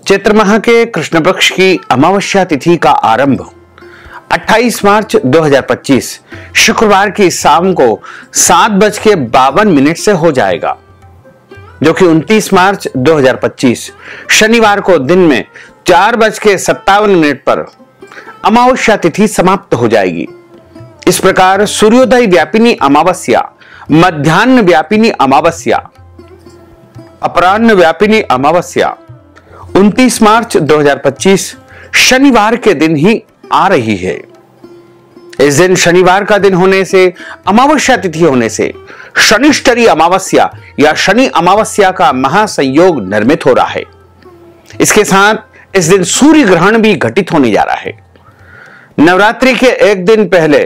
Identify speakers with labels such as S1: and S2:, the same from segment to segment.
S1: चैत्र माह के कृष्ण पक्ष की अमावस्या तिथि का आरंभ 28 मार्च 2025 शुक्रवार की शाम को 7:52 से हो जाएगा, जो कि 29 मार्च 2025 शनिवार को दिन में 4:57 पर अमावस्या तिथि समाप्त हो जाएगी। इस प्रकार सूर्योदय व्यापिनी अमावस्या, मध्याह्न व्यापिनी अमावस्या, अपराह्न व्यापिनी अमावस्या 29 मार्च 2025 शनिवार के दिन ही आ रही है। इस दिन शनिवार का दिन होने से, अमावस्या तिथि होने से शनिष्ठरी अमावस्या या शनि अमावस्या का महासंयोग निर्मित हो रहा है। इसके साथ इस दिन सूर्य ग्रहण भी घटित होने जा रहा है। नवरात्रि के एक दिन पहले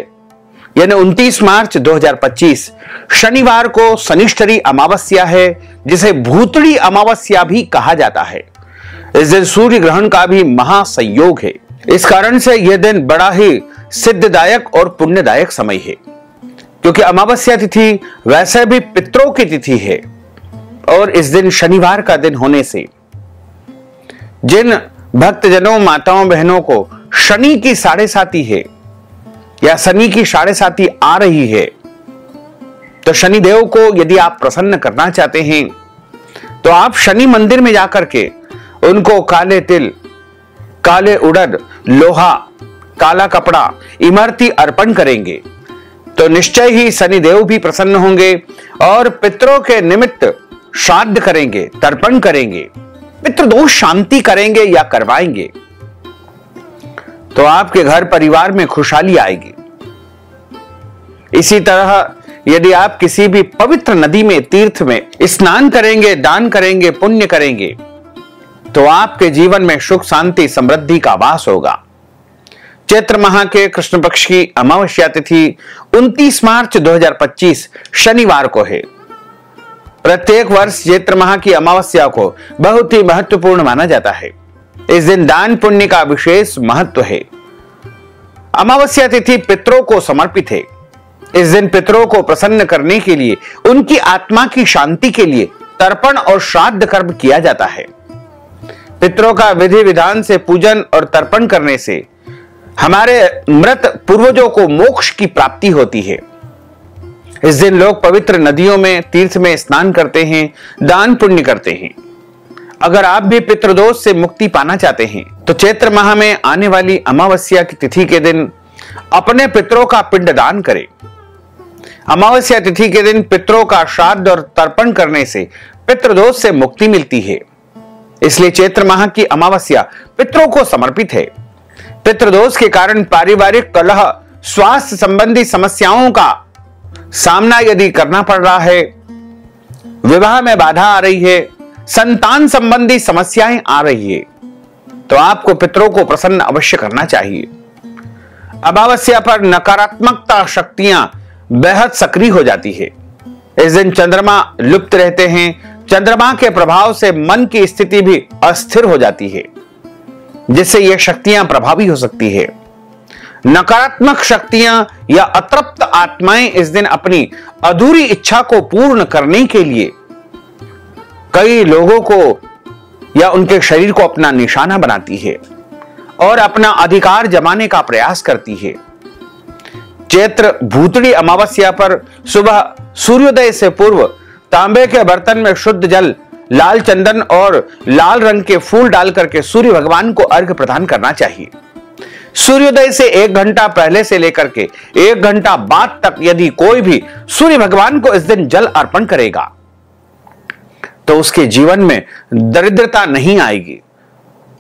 S1: यानी 29 मार्च 2025 शनिवार को शनिष्ठरी अमावस्या है, जिसे भूतड़ी अमावस्या भी कहा जाता है। इस दिन सूर्य ग्रहण का भी महासंयोग है। इस कारण से यह दिन बड़ा ही सिद्धदायक और पुण्यदायक समय है, क्योंकि अमावस्या तिथि वैसे भी पितरों की तिथि है और इस दिन शनिवार का दिन होने से जिन भक्तजनों, माताओं, बहनों को शनि की साढ़े साती है या शनि की साढ़े साती आ रही है, तो शनिदेव को यदि आप प्रसन्न करना चाहते हैं तो आप शनि मंदिर में जाकर के उनको काले तिल, काले उड़द, लोहा, काला कपड़ा, इमरती अर्पण करेंगे तो निश्चय ही शनिदेव भी प्रसन्न होंगे और पितरों के निमित्त श्राद्ध करेंगे, तर्पण करेंगे, पितृदोष शांति करेंगे या करवाएंगे, तो आपके घर परिवार में खुशहाली आएगी। इसी तरह यदि आप किसी भी पवित्र नदी में, तीर्थ में स्नान करेंगे, दान करेंगे, पुण्य करेंगे, तो आपके जीवन में सुख, शांति, समृद्धि का वास होगा। चैत्र माह के कृष्ण पक्ष की अमावस्या तिथि 29 मार्च 2025 शनिवार को है। प्रत्येक वर्ष चैत्र माह की अमावस्या को बहुत ही महत्वपूर्ण माना जाता है। इस दिन दान पुण्य का विशेष महत्व है। अमावस्या तिथि पितरों को समर्पित है। इस दिन पितरों को प्रसन्न करने के लिए, उनकी आत्मा की शांति के लिए तर्पण और श्राद्ध कर्म किया जाता है। पितरों का विधि विधान से पूजन और तर्पण करने से हमारे मृत पूर्वजों को मोक्ष की प्राप्ति होती है। इस दिन लोग पवित्र नदियों में, तीर्थ में स्नान करते हैं, दान पुण्य करते हैं। अगर आप भी पितृदोष से मुक्ति पाना चाहते हैं तो चैत्र माह में आने वाली अमावस्या की तिथि के दिन अपने पितरों का पिंडदान करें। अमावस्या तिथि के दिन पितरों का श्राद्ध और तर्पण करने से पितृदोष से मुक्ति मिलती है। इसलिए चैत्र माह की अमावस्या पितरों को समर्पित है। पितृदोष के कारण पारिवारिक कलह, स्वास्थ्य संबंधी समस्याओं का सामना यदि करना पड़ रहा है, विवाह में बाधा आ रही है, संतान संबंधी समस्याएं आ रही है, तो आपको पितरों को प्रसन्न अवश्य करना चाहिए। अमावस्या पर नकारात्मकता शक्तियां बेहद सक्रिय हो जाती है। इस दिन चंद्रमा लुप्त रहते हैं। चंद्रमा के प्रभाव से मन की स्थिति भी अस्थिर हो जाती है, जिससे यह शक्तियां प्रभावी हो सकती है। नकारात्मक शक्तियां या अतृप्त आत्माएं इस दिन अपनी अधूरी इच्छा को पूर्ण करने के लिए कई लोगों को या उनके शरीर को अपना निशाना बनाती है और अपना अधिकार जमाने का प्रयास करती है। चैत्र भूतड़ी अमावस्या पर सुबह सूर्योदय से पूर्व तांबे के बर्तन में शुद्ध जल, लाल चंदन और लाल रंग के फूल डालकर के सूर्य भगवान को अर्घ्य प्रदान करना चाहिए। सूर्योदय से 1 घंटा पहले से लेकर के 1 घंटा बाद तक यदि कोई भी सूर्य भगवान को इस दिन जल अर्पण करेगा तो उसके जीवन में दरिद्रता नहीं आएगी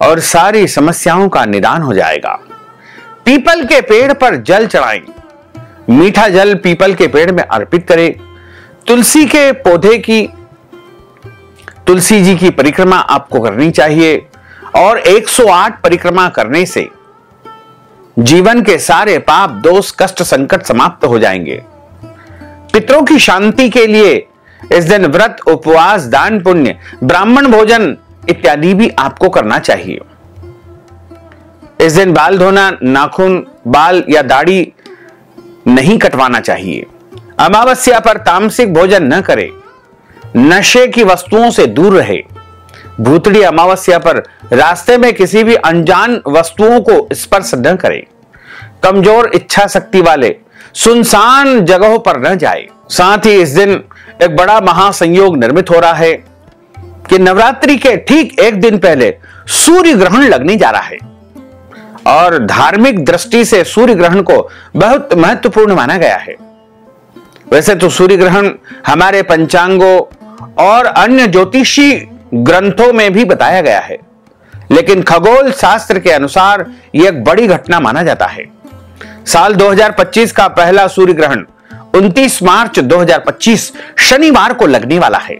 S1: और सारी समस्याओं का निदान हो जाएगा। पीपल के पेड़ पर जल चढ़ाएं। मीठा जल पीपल के पेड़ में अर्पित करें। तुलसी के पौधे की, तुलसी जी की परिक्रमा आपको करनी चाहिए और 108 परिक्रमा करने से जीवन के सारे पाप, दोष, कष्ट, संकट समाप्त हो जाएंगे। पितरों की शांति के लिए इस दिन व्रत, उपवास, दान पुण्य, ब्राह्मण भोजन इत्यादि भी आपको करना चाहिए। इस दिन बाल धोना, नाखून, बाल या दाढ़ी नहीं कटवाना चाहिए। अमावस्या पर तामसिक भोजन न करें। नशे की वस्तुओं से दूर रहे। भूतड़ी अमावस्या पर रास्ते में किसी भी अनजान वस्तुओं को स्पर्श न करें। कमजोर इच्छा शक्ति वाले सुनसान जगहों पर न जाए। साथ ही इस दिन एक बड़ा महासंयोग निर्मित हो रहा है कि नवरात्रि के ठीक एक दिन पहले सूर्य ग्रहण लगने जा रहा है और धार्मिक दृष्टि से सूर्य ग्रहण को बहुत महत्वपूर्ण माना गया है। वैसे तो सूर्य ग्रहण हमारे पंचांगों और अन्य ज्योतिषी ग्रंथों में भी बताया गया है, लेकिन खगोल शास्त्र के अनुसार यह एक बड़ी घटना माना जाता है। साल 2025 का पहला सूर्य ग्रहण 29 मार्च 2025 शनिवार को लगने वाला है।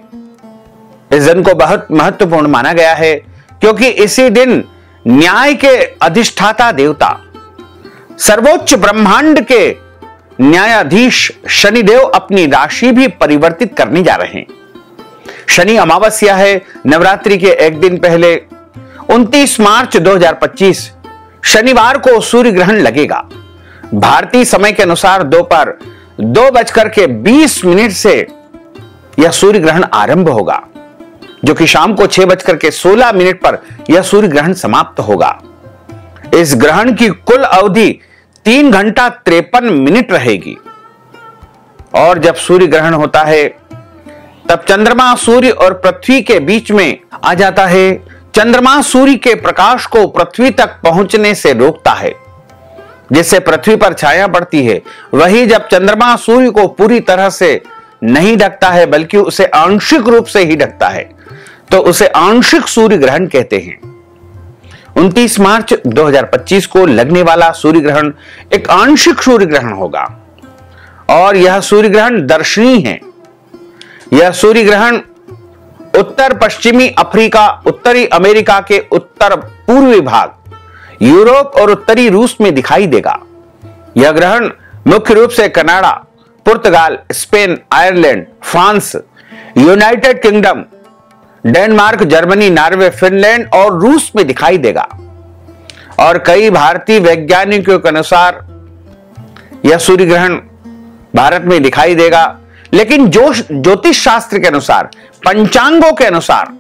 S1: इस दिन को बहुत महत्वपूर्ण माना गया है क्योंकि इसी दिन न्याय के अधिष्ठाता देवता सर्वोच्च ब्रह्मांड के न्यायाधीश शनिदेव अपनी राशि भी परिवर्तित करने जा रहे हैं। शनि अमावस्या है। नवरात्रि के एक दिन पहले 29 मार्च 2025 शनिवार को सूर्य ग्रहण लगेगा। भारतीय समय के अनुसार दोपहर 2:20 से यह सूर्य ग्रहण आरंभ होगा, जो कि शाम को 6:16 पर यह सूर्य ग्रहण समाप्त होगा। इस ग्रहण की कुल अवधि 3 घंटा 53 मिनट रहेगी। और जब सूर्य ग्रहण होता है तब चंद्रमा सूर्य और पृथ्वी के बीच में आ जाता है। चंद्रमा सूर्य के प्रकाश को पृथ्वी तक पहुंचने से रोकता है, जिससे पृथ्वी पर छाया पड़ती है। वही जब चंद्रमा सूर्य को पूरी तरह से नहीं ढकता है बल्कि उसे आंशिक रूप से ही ढकता है, तो उसे आंशिक सूर्य ग्रहण कहते हैं। 29 मार्च 2025 को लगने वाला सूर्य ग्रहण एक आंशिक सूर्य ग्रहण होगा और यह सूर्य ग्रहण दर्शनीय है। यह सूर्य ग्रहण उत्तर पश्चिमी अफ्रीका, उत्तरी अमेरिका के उत्तर पूर्वी भाग, यूरोप और उत्तरी रूस में दिखाई देगा। यह ग्रहण मुख्य रूप से Canada, Portugal, Spain, Ireland, France, United Kingdom, Denmark, Germany, Norway, Finland और रूस में दिखाई देगा। और कई भारतीय वैज्ञानिकों के अनुसार यह सूर्य ग्रहण भारत में दिखाई देगा, लेकिन जो ज्योतिष शास्त्र के अनुसार, पंचांगों के अनुसार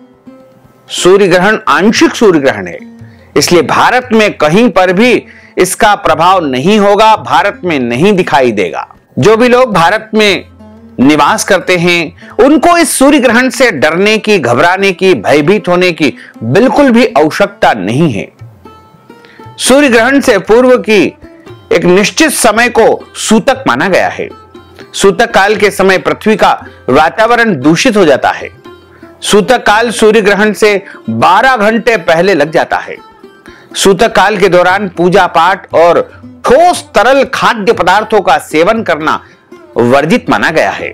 S1: सूर्य ग्रहण आंशिक सूर्य ग्रहण है, इसलिए भारत में कहीं पर भी इसका प्रभाव नहीं होगा, भारत में नहीं दिखाई देगा। जो भी लोग भारत में निवास करते हैं उनको इस सूर्य ग्रहण से डरने की, घबराने की, भयभीत होने की बिल्कुल भी आवश्यकता नहीं है। सूर्य ग्रहण से पूर्व की एक निश्चित समय को सूतक माना गया है। सूतक काल के समय पृथ्वी का वातावरण दूषित हो जाता है। सूतक काल सूर्य ग्रहण से 12 घंटे पहले लग जाता है। सूतक काल के दौरान पूजा पाठ और ठोस तरल खाद्य पदार्थों का सेवन करना वर्जित माना गया है।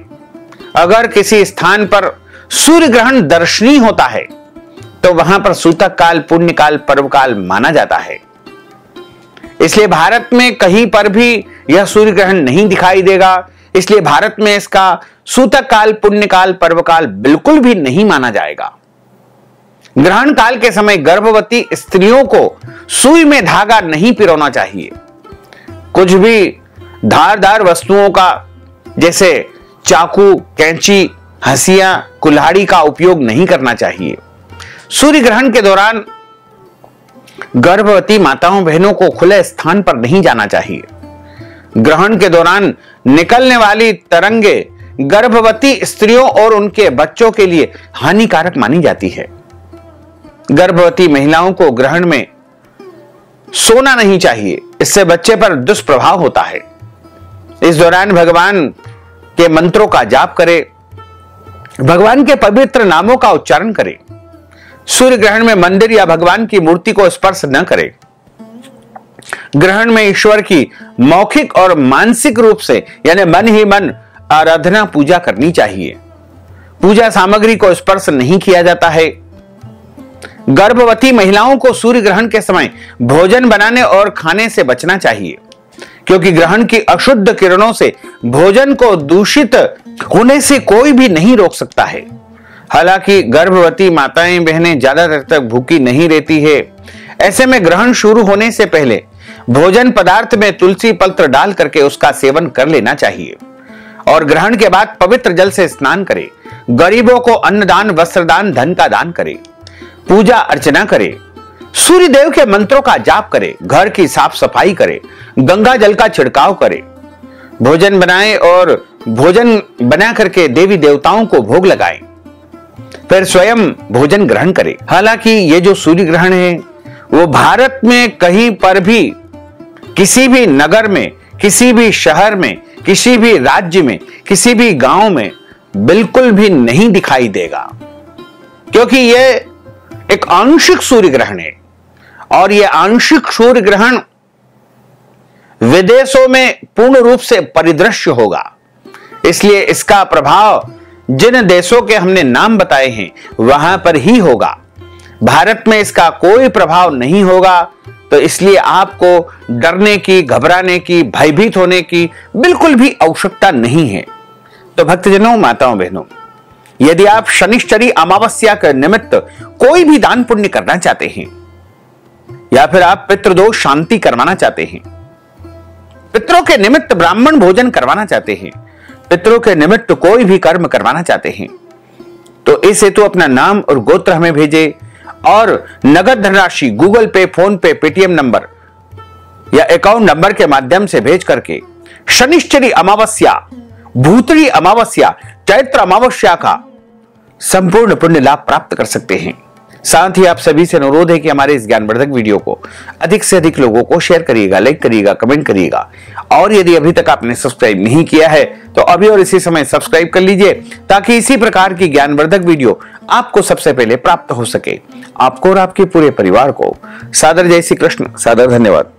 S1: अगर किसी स्थान पर सूर्य ग्रहण दर्शनीय होता है तो वहां पर सूतक काल, पुण्य काल, पर्व काल माना जाता है। इसलिए भारत में कहीं पर भी यह सूर्य ग्रहण नहीं दिखाई देगा। इसलिए भारत में इसका सूतक काल, पुण्य काल, पर्व काल बिल्कुल भी नहीं माना जाएगा। ग्रहण काल के समय गर्भवती स्त्रियों को सुई में धागा नहीं पिरोना चाहिए। कुछ भी धारदार वस्तुओं का जैसे चाकू, कैंची, हंसिया, कुल्हाड़ी का उपयोग नहीं करना चाहिए। सूर्य ग्रहण के दौरान गर्भवती माताओं बहनों को खुले स्थान पर नहीं जाना चाहिए। ग्रहण के दौरान निकलने वाली तरंगे गर्भवती स्त्रियों और उनके बच्चों के लिए हानिकारक मानी जाती है। गर्भवती महिलाओं को ग्रहण में सोना नहीं चाहिए, इससे बच्चे पर दुष्प्रभाव होता है। इस दौरान भगवान के मंत्रों का जाप करें, भगवान के पवित्र नामों का उच्चारण करें। सूर्य ग्रहण में मंदिर या भगवान की मूर्ति को स्पर्श न करें। ग्रहण में ईश्वर की मौखिक और मानसिक रूप से यानी मन ही मन आराधना पूजा करनी चाहिए। पूजा सामग्री को स्पर्श नहीं किया जाता है। गर्भवती महिलाओं को सूर्य ग्रहण के समय भोजन बनाने और खाने से बचना चाहिए, क्योंकि ग्रहण की अशुद्ध किरणों से भोजन को दूषित होने से कोई भी नहीं रोक सकता है। हालांकि गर्भवती माताएं बहनें ज्यादा देर तक भूखी नहीं रहती है। ऐसे में ग्रहण शुरू होने से पहले भोजन पदार्थ में तुलसी पत्र डाल करके उसका सेवन कर लेना चाहिए और ग्रहण के बाद पवित्र जल से स्नान करें। गरीबों को अन्नदान, वस्त्रदान, धन का दान करें। पूजा अर्चना करे, सूर्य देव के मंत्रों का जाप करे, घर की साफ सफाई करे, गंगा जल का छिड़काव करे, भोजन बनाए और भोजन बना करके देवी देवताओं को भोग लगाए, फिर स्वयं भोजन ग्रहण करे। हालांकि ये जो सूर्य ग्रहण है वो भारत में कहीं पर भी, किसी भी नगर में, किसी भी शहर में, किसी भी राज्य में, किसी भी गांव में बिल्कुल भी नहीं दिखाई देगा, क्योंकि ये एक आंशिक सूर्य ग्रहण है और यह आंशिक सूर्य ग्रहण विदेशों में पूर्ण रूप से परिदृश्य होगा। इसलिए इसका प्रभाव जिन देशों के हमने नाम बताए हैं वहां पर ही होगा, भारत में इसका कोई प्रभाव नहीं होगा। तो इसलिए आपको डरने की, घबराने की, भयभीत होने की बिल्कुल भी आवश्यकता नहीं है। तो भक्तजनों, माताओं, बहनों, यदि आप शनिश्चरी अमावस्या के निमित्त कोई भी दान पुण्य करना चाहते हैं या फिर आप पितृदोष शांति करवाना चाहते हैं, पितरों के निमित्त ब्राह्मण भोजन करवाना चाहते हैं, पितरों के निमित्त कोई भी कर्म करवाना चाहते हैं, तो इस हेतु अपना नाम और गोत्र हमें भेजे और नगद धनराशि गूगल पे, फोन पे, पेटीएम नंबर या अकाउंट नंबर के माध्यम से भेज करके शनिश्चरी अमावस्या, भूतड़ी अमावस्या, चैत्र अमावस्या का संपूर्ण पुण्य लाभ प्राप्त कर सकते हैं। साथ ही आप सभी से अनुरोध है कि हमारे इस ज्ञानवर्धक वीडियो को अधिक से अधिक लोगों को शेयर करिएगा, लाइक करिएगा, कमेंट करिएगा और यदि अभी तक आपने सब्सक्राइब नहीं किया है तो अभी और इसी समय सब्सक्राइब कर लीजिए ताकि इसी प्रकार की ज्ञानवर्धक वीडियो आपको सबसे पहले प्राप्त हो सके। आपको और आपके पूरे परिवार को सादर जय श्री कृष्ण, सादर धन्यवाद।